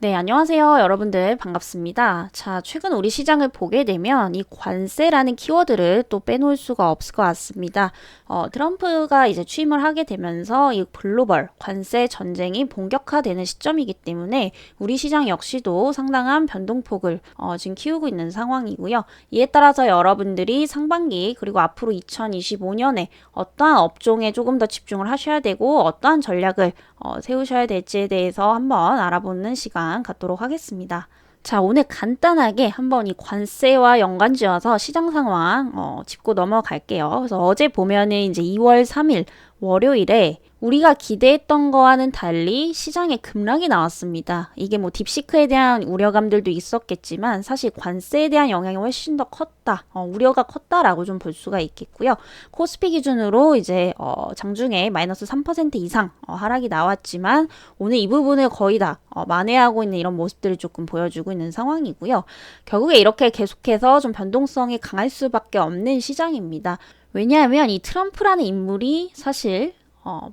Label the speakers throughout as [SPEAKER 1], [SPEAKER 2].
[SPEAKER 1] 네, 안녕하세요. 여러분들 반갑습니다. 자, 최근 우리 시장을 보게 되면 이 관세라는 키워드를 또 빼놓을 수가 없을 것 같습니다. 트럼프가 이제 취임을 하게 되면서 이 글로벌 관세 전쟁이 본격화되는 시점이기 때문에 우리 시장 역시도 상당한 변동폭을 지금 키우고 있는 상황이고요. 이에 따라서 여러분들이 상반기 그리고 앞으로 2025년에 어떠한 업종에 조금 더 집중을 하셔야 되고 어떠한 전략을 세우셔야 될지에 대해서 한번 알아보는 시간 갖도록 하겠습니다. 자, 오늘 간단하게 한번 이 관세와 연관지어서 시장 상황 짚고 넘어갈게요. 그래서 어제 보면은 이제 2월 3일 월요일에 우리가 기대했던 거와는 달리 시장에 급락이 나왔습니다. 이게 뭐 딥시크에 대한 우려감들도 있었겠지만 사실 관세에 대한 영향이 훨씬 더 컸다. 우려가 컸다라고 좀 볼 수가 있겠고요. 코스피 기준으로 이제 장중에 마이너스 3% 이상 하락이 나왔지만 오늘 이 부분을 거의 다 만회하고 있는 이런 모습들을 조금 보여주고 있는 상황이고요. 결국에 이렇게 계속해서 좀 변동성이 강할 수밖에 없는 시장입니다. 왜냐하면 이 트럼프라는 인물이 사실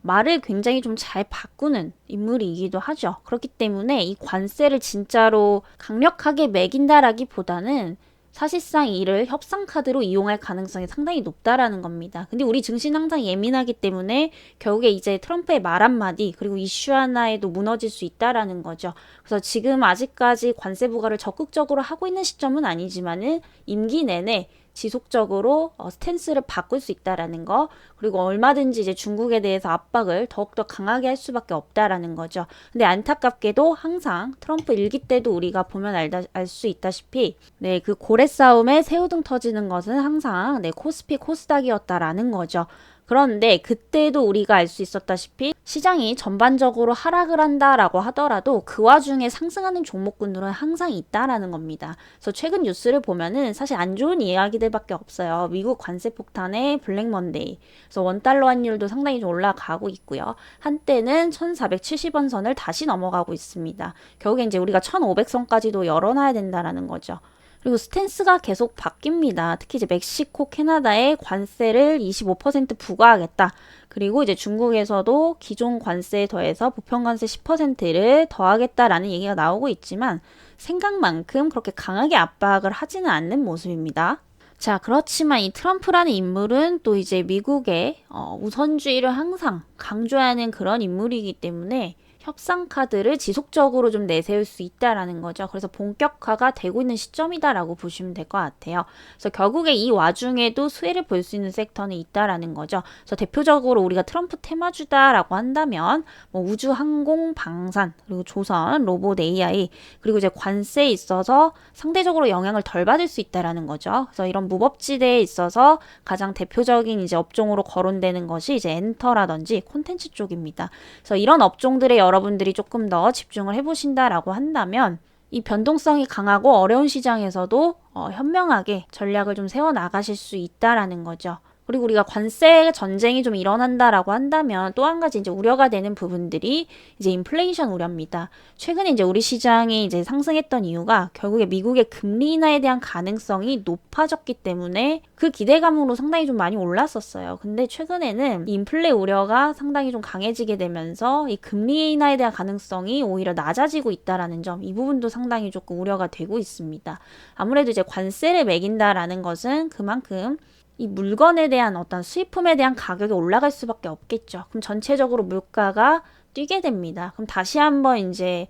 [SPEAKER 1] 말을 굉장히 좀 잘 바꾸는 인물이기도 하죠. 그렇기 때문에 이 관세를 진짜로 강력하게 매긴다라기보다는 사실상 이를 협상 카드로 이용할 가능성이 상당히 높다라는 겁니다. 근데 우리 증시는 항상 예민하기 때문에 결국에 이제 트럼프의 말 한마디 그리고 이슈 하나에도 무너질 수 있다라는 거죠. 그래서 지금 아직까지 관세 부과를 적극적으로 하고 있는 시점은 아니지만은 임기 내내 지속적으로 스탠스를 바꿀 수 있다라는 거, 그리고 얼마든지 이제 중국에 대해서 압박을 더욱더 강하게 할 수밖에 없다라는 거죠. 근데 안타깝게도 항상 트럼프 일기 때도 우리가 보면 알 수 있다시피 네, 그 고래 싸움에 새우등 터지는 것은 항상 네, 코스피 코스닥이었다라는 거죠. 그런데 그때도 우리가 알 수 있었다시피 시장이 전반적으로 하락을 한다라고 하더라도 그 와중에 상승하는 종목군들은 항상 있다라는 겁니다. 그래서 최근 뉴스를 보면은 사실 안 좋은 이야기들밖에 없어요. 미국 관세 폭탄의 블랙 먼데이. 그래서 원달러 환율도 상당히 좀 올라가고 있고요. 한때는 1470원 선을 다시 넘어가고 있습니다. 결국에 이제 우리가 1500선까지도 열어놔야 된다라는 거죠. 그리고 스탠스가 계속 바뀝니다. 특히 이제 멕시코, 캐나다에 관세를 25% 부과하겠다. 그리고 이제 중국에서도 기존 관세에 더해서 보편관세 10%를 더하겠다라는 얘기가 나오고 있지만 생각만큼 그렇게 강하게 압박을 하지는 않는 모습입니다. 자, 그렇지만 이 트럼프라는 인물은 또 이제 미국의 우선주의를 항상 강조하는 그런 인물이기 때문에 협상 카드를 지속적으로 좀 내세울 수 있다라는 거죠. 그래서 본격화가 되고 있는 시점이다라고 보시면 될 것 같아요. 그래서 결국에 이 와중에도 수혜를 볼 수 있는 섹터는 있다라는 거죠. 그래서 대표적으로 우리가 트럼프 테마주다라고 한다면 뭐 우주, 항공, 방산, 그리고 조선, 로봇, AI, 그리고 이제 관세에 있어서 상대적으로 영향을 덜 받을 수 있다라는 거죠. 그래서 이런 무법지대에 있어서 가장 대표적인 이제 업종으로 거론되는 것이 이제 엔터라든지 콘텐츠 쪽입니다. 그래서 이런 업종들의 여러분들이 조금 더 집중을 해보신다라고 한다면 이 변동성이 강하고 어려운 시장에서도 현명하게 전략을 좀 세워 나가실 수 있다라는 거죠. 그리고 우리가 관세 전쟁이 좀 일어난다라고 한다면 또 한 가지 이제 우려가 되는 부분들이 이제 인플레이션 우려입니다. 최근에 이제 우리 시장이 이제 상승했던 이유가 결국에 미국의 금리 인하에 대한 가능성이 높아졌기 때문에 그 기대감으로 상당히 좀 많이 올랐었어요. 근데 최근에는 인플레 우려가 상당히 좀 강해지게 되면서 이 금리 인하에 대한 가능성이 오히려 낮아지고 있다라는 점, 이 부분도 상당히 조금 우려가 되고 있습니다. 아무래도 이제 관세를 매긴다라는 것은 그만큼 이 물건에 대한 어떤 수입품에 대한 가격이 올라갈 수밖에 없겠죠. 그럼 전체적으로 물가가 뛰게 됩니다. 그럼 다시 한번 이제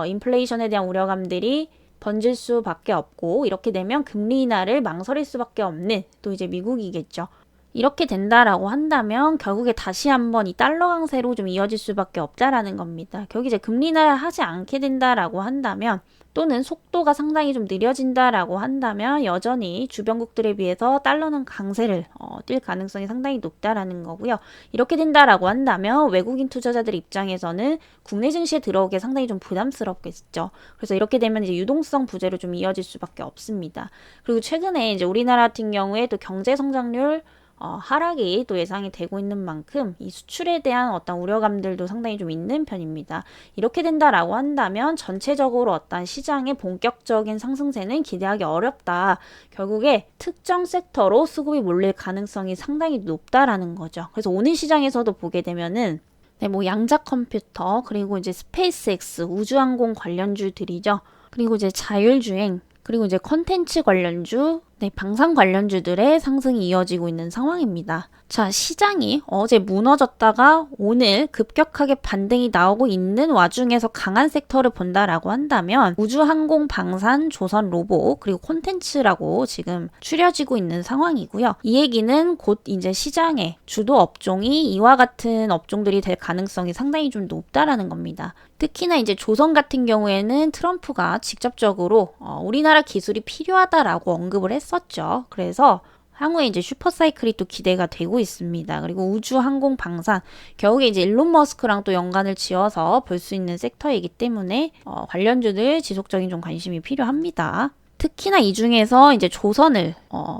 [SPEAKER 1] 인플레이션에 대한 우려감들이 번질 수밖에 없고 이렇게 되면 금리 인하를 망설일 수밖에 없는 또 이제 미국이겠죠. 이렇게 된다라고 한다면 결국에 다시 한번 이 달러 강세로 좀 이어질 수밖에 없다라는 겁니다. 결국 이제 금리 인하를 하지 않게 된다라고 한다면 또는 속도가 상당히 좀 느려진다라고 한다면 여전히 주변국들에 비해서 달러는 강세를 뛸 가능성이 상당히 높다라는 거고요. 이렇게 된다라고 한다면 외국인 투자자들 입장에서는 국내 증시에 들어오기 상당히 좀 부담스럽겠죠. 그래서 이렇게 되면 이제 유동성 부재로 좀 이어질 수밖에 없습니다. 그리고 최근에 이제 우리나라 같은 경우에 또 경제 성장률 하락이 또 예상이 되고 있는 만큼 이 수출에 대한 어떤 우려감들도 상당히 좀 있는 편입니다. 이렇게 된다라고 한다면 전체적으로 어떤 시장의 본격적인 상승세는 기대하기 어렵다. 결국에 특정 섹터로 수급이 몰릴 가능성이 상당히 높다라는 거죠. 그래서 오늘 시장에서도 보게 되면은 네, 뭐 양자 컴퓨터, 그리고 이제 스페이스X 우주항공 관련주들이죠. 그리고 이제 자율주행, 그리고 이제 컨텐츠 관련주, 네, 방산 관련주들의 상승이 이어지고 있는 상황입니다. 자, 시장이 어제 무너졌다가 오늘 급격하게 반등이 나오고 있는 와중에서 강한 섹터를 본다라고 한다면 우주항공, 방산, 조선 로봇, 그리고 콘텐츠라고 지금 추려지고 있는 상황이고요. 이 얘기는 곧 이제 시장의 주도 업종이 이와 같은 업종들이 될 가능성이 상당히 좀 높다라는 겁니다. 특히나 이제 조선 같은 경우에는 트럼프가 직접적으로 우리나라 기술이 필요하다라고 언급을 했었죠. 그래서 향후에 이제 슈퍼사이클이 또 기대가 되고 있습니다. 그리고 우주, 항공, 방산, 결국에 이제 일론 머스크랑 또 연관을 지어서 볼 수 있는 섹터이기 때문에 관련주들 지속적인 좀 관심이 필요합니다. 특히나 이 중에서 이제 조선을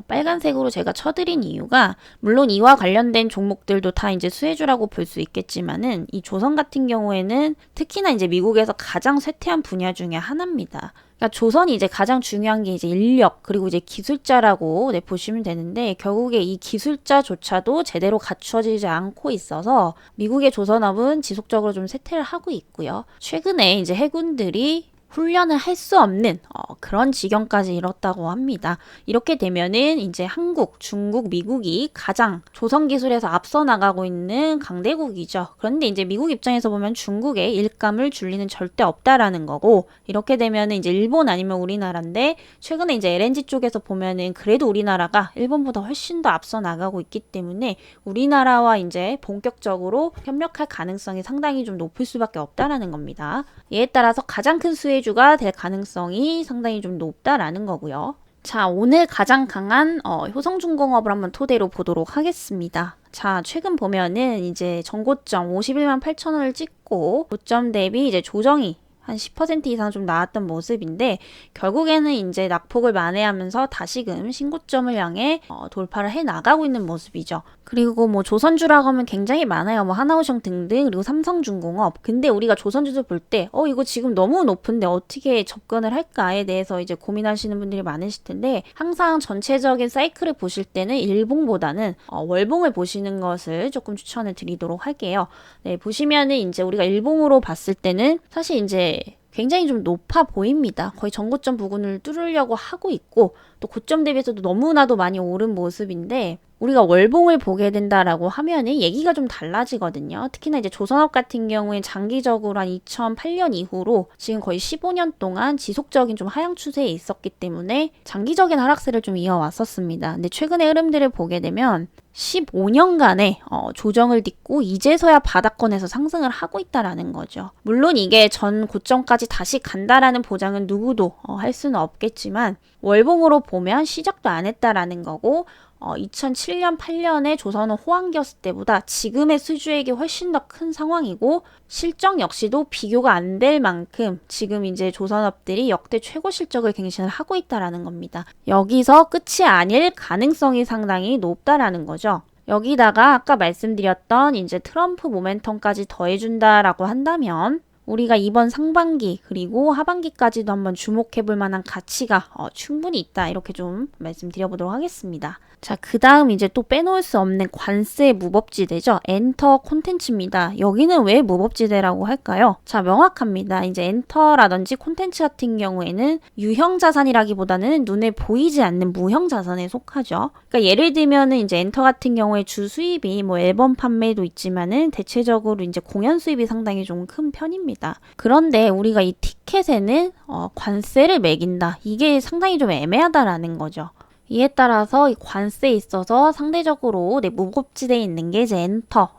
[SPEAKER 1] 빨간색으로 제가 쳐드린 이유가 물론 이와 관련된 종목들도 다 이제 수혜주라고 볼 수 있겠지만은 이 조선 같은 경우에는 특히나 이제 미국에서 가장 쇠퇴한 분야 중에 하나입니다. 그러니까 조선이 이제 가장 중요한 게 이제 인력 그리고 이제 기술자라고 보시면 되는데 결국에 이 기술자조차도 제대로 갖춰지지 않고 있어서 미국의 조선업은 지속적으로 좀 쇠퇴를 하고 있고요. 최근에 이제 해군들이 훈련을 할 수 없는 그런 지경까지 이뤘다고 합니다. 이렇게 되면은 이제 한국, 중국, 미국이 가장 조선 기술에서 앞서 나가고 있는 강대국이죠. 그런데 이제 미국 입장에서 보면 중국에 일감을 줄 리는 절대 없다라는 거고 이렇게 되면은 이제 일본 아니면 우리나라인데 최근에 이제 LNG 쪽에서 보면은 그래도 우리나라가 일본보다 훨씬 더 앞서 나가고 있기 때문에 우리나라와 이제 본격적으로 협력할 가능성이 상당히 좀 높을 수밖에 없다라는 겁니다. 이에 따라서 가장 큰 수혜주가 될 가능성이 상당히 좀 높다라는 거고요. 자, 오늘 가장 강한 효성중공업을 한번 토대로 보도록 하겠습니다. 자, 최근 보면은 이제 전고점 51만 8천 원을 찍고 고점 대비 이제 조정이 한 10% 이상 좀 나왔던 모습인데 결국에는 이제 낙폭을 만회하면서 다시금 신고점을 향해 돌파를 해 나가고 있는 모습이죠. 그리고 뭐 조선주라고 하면 굉장히 많아요. 뭐 하나오션 등등 그리고 삼성중공업. 근데 우리가 조선주들 볼 때 이거 지금 너무 높은데 어떻게 접근을 할까에 대해서 이제 고민하시는 분들이 많으실 텐데 항상 전체적인 사이클을 보실 때는 일봉보다는 월봉을 보시는 것을 조금 추천을 드리도록 할게요. 네, 보시면은 이제 우리가 일봉으로 봤을 때는 사실 이제 굉장히 좀 높아 보입니다. 거의 전고점 부근을 뚫으려고 하고 있고 또 고점 대비해서도 너무나도 많이 오른 모습인데 우리가 월봉을 보게 된다라고 하면은 얘기가 좀 달라지거든요. 특히나 이제 조선업 같은 경우에 장기적으로 한 2008년 이후로 지금 거의 15년 동안 지속적인 좀 하향 추세에 있었기 때문에 장기적인 하락세를 좀 이어왔었습니다. 근데 최근의 흐름들을 보게 되면 15년간의 조정을 딛고 이제서야 바닥권에서 상승을 하고 있다라는 거죠. 물론 이게 전 고점까지 다시 간다라는 보장은 누구도 할 수는 없겠지만 월봉으로 보면 시작도 안 했다라는 거고 2007년, 8년에 조선은 호황기였을 때보다 지금의 수주액이 훨씬 더 큰 상황이고 실적 역시도 비교가 안 될 만큼 지금 이제 조선업들이 역대 최고 실적을 갱신을 하고 있다라는 겁니다. 여기서 끝이 아닐 가능성이 상당히 높다라는 거죠. 여기다가 아까 말씀드렸던 이제 트럼프 모멘텀까지 더해준다라고 한다면 우리가 이번 상반기 그리고 하반기까지도 한번 주목해볼 만한 가치가 충분히 있다 이렇게 좀 말씀드려보도록 하겠습니다. 자, 그 다음 이제 또 빼놓을 수 없는 관세 무법지대죠. 엔터 콘텐츠입니다. 여기는 왜 무법지대라고 할까요? 자, 명확합니다. 이제 엔터라든지 콘텐츠 같은 경우에는 유형자산이라기보다는 눈에 보이지 않는 무형자산에 속하죠. 그러니까 예를 들면은 이제 엔터 같은 경우에 주 수입이 뭐 앨범 판매도 있지만은 대체적으로 이제 공연 수입이 상당히 좀 큰 편입니다. 그런데 우리가 이 티켓에는 관세를 매긴다. 이게 상당히 좀 애매하다라는 거죠. 이에 따라서 이 관세에 있어서 상대적으로 무법지대에 있는 게 이제 엔터,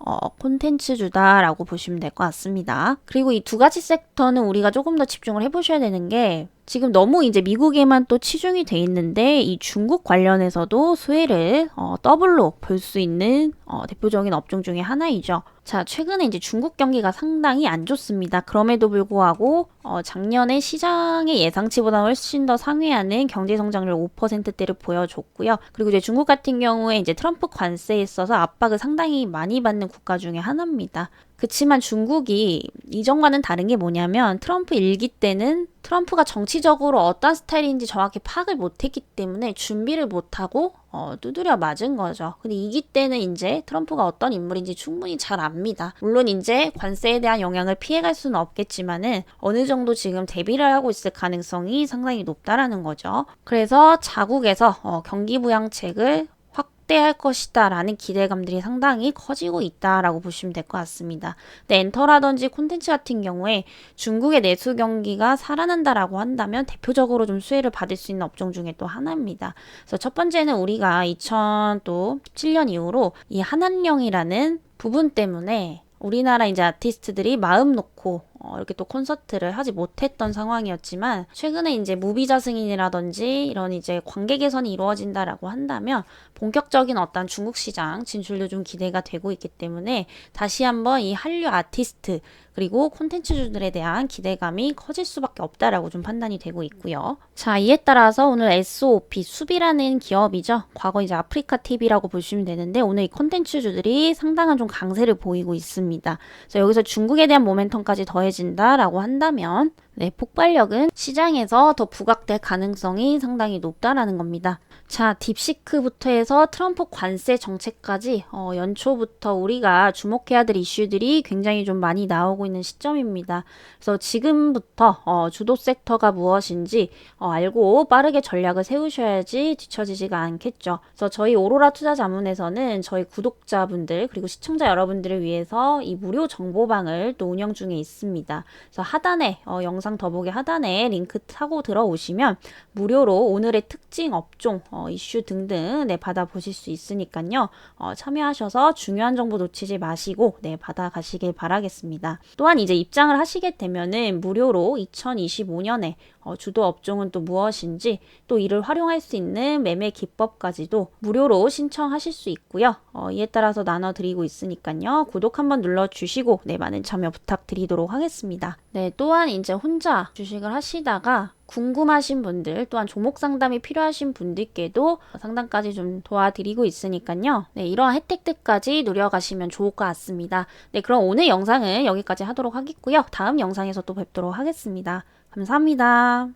[SPEAKER 1] 콘텐츠주다라고 보시면 될 것 같습니다. 그리고 이 두 가지 섹터는 우리가 조금 더 집중을 해보셔야 되는 게 지금 너무 이제 미국에만 또 치중이 돼 있는데 이 중국 관련해서도 수혜를 더블로 볼 수 있는 대표적인 업종 중에 하나이죠. 자, 최근에 이제 중국 경기가 상당히 안 좋습니다. 그럼에도 불구하고 작년에 시장의 예상치보다 훨씬 더 상회하는 경제 성장률 5%대를 보여줬고요. 그리고 이제 중국 같은 경우에 이제 트럼프 관세에 있어서 압박을 상당히 많이 받는 국가 중에 하나입니다. 그치만 중국이 이전과는 다른 게 뭐냐면 트럼프 일기 때는 트럼프가 정치적으로 어떤 스타일인지 정확히 파악을 못했기 때문에 준비를 못하고 두드려 맞은 거죠. 근데 이기 때는 이제 트럼프가 어떤 인물인지 충분히 잘 압니다. 물론 이제 관세에 대한 영향을 피해갈 수는 없겠지만은 어느 정도 지금 대비를 하고 있을 가능성이 상당히 높다라는 거죠. 그래서 자국에서 경기 부양책을 확대할 것이다 라는 기대감들이 상당히 커지고 있다라고 보시면 될 것 같습니다. 근데 엔터라든지 콘텐츠 같은 경우에 중국의 내수 경기가 살아난다라고 한다면 대표적으로 좀 수혜를 받을 수 있는 업종 중에 또 하나입니다. 그래서 첫 번째는 우리가 2017년 이후로 이 한한령이라는 부분 때문에 우리나라 이제 아티스트들이 마음 놓고 이렇게 또 콘서트를 하지 못했던 상황이었지만 최근에 이제 무비자 승인이라든지 이런 이제 관계 개선이 이루어진다라고 한다면 본격적인 어떤 중국 시장 진출도 좀 기대가 되고 있기 때문에 다시 한번 이 한류 아티스트 그리고 콘텐츠주들에 대한 기대감이 커질 수밖에 없다라고 좀 판단이 되고 있고요. 자, 이에 따라서 오늘 SOP 수비라는 기업이죠. 과거 이제 아프리카 TV라고 보시면 되는데 오늘 이 콘텐츠주들이 상당한 좀 강세를 보이고 있습니다. 그래서 여기서 중국에 대한 모멘텀까지 더해진다라고 한다면 네, 폭발력은 시장에서 더 부각될 가능성이 상당히 높다라는 겁니다. 자, 딥시크부터 해서 트럼프 관세 정책까지 연초부터 우리가 주목해야 될 이슈들이 굉장히 좀 많이 나오고 있는 시점입니다. 그래서 지금부터 주도 섹터가 무엇인지 알고 빠르게 전략을 세우셔야지 뒤처지지가 않겠죠. 그래서 저희 오로라 투자 자문에서는 저희 구독자분들 그리고 시청자 여러분들을 위해서 이 무료 정보방을 또 운영 중에 있습니다. 그래서 하단에 영상 더보기 하단에 링크 타고 들어오시면 무료로 오늘의 특징 업종 이슈 등등 네, 받아보실 수 있으니까요. 참여하셔서 중요한 정보 놓치지 마시고 네, 받아가시길 바라겠습니다. 또한 이제 입장을 하시게 되면은 무료로 2025년에 주도 업종은 또 무엇인지 또 이를 활용할 수 있는 매매 기법까지도 무료로 신청하실 수 있고요. 이에 따라서 나눠드리고 있으니까요. 구독 한번 눌러주시고 네, 많은 참여 부탁드리도록 하겠습니다. 네, 또한 이제 혼자 주식을 하시다가 궁금하신 분들 또한 종목 상담이 필요하신 분들께도 상담까지 좀 도와드리고 있으니까요. 네, 이러한 혜택들까지 누려가시면 좋을 것 같습니다. 네, 그럼 오늘 영상은 여기까지 하도록 하겠고요. 다음 영상에서 또 뵙도록 하겠습니다. 감사합니다.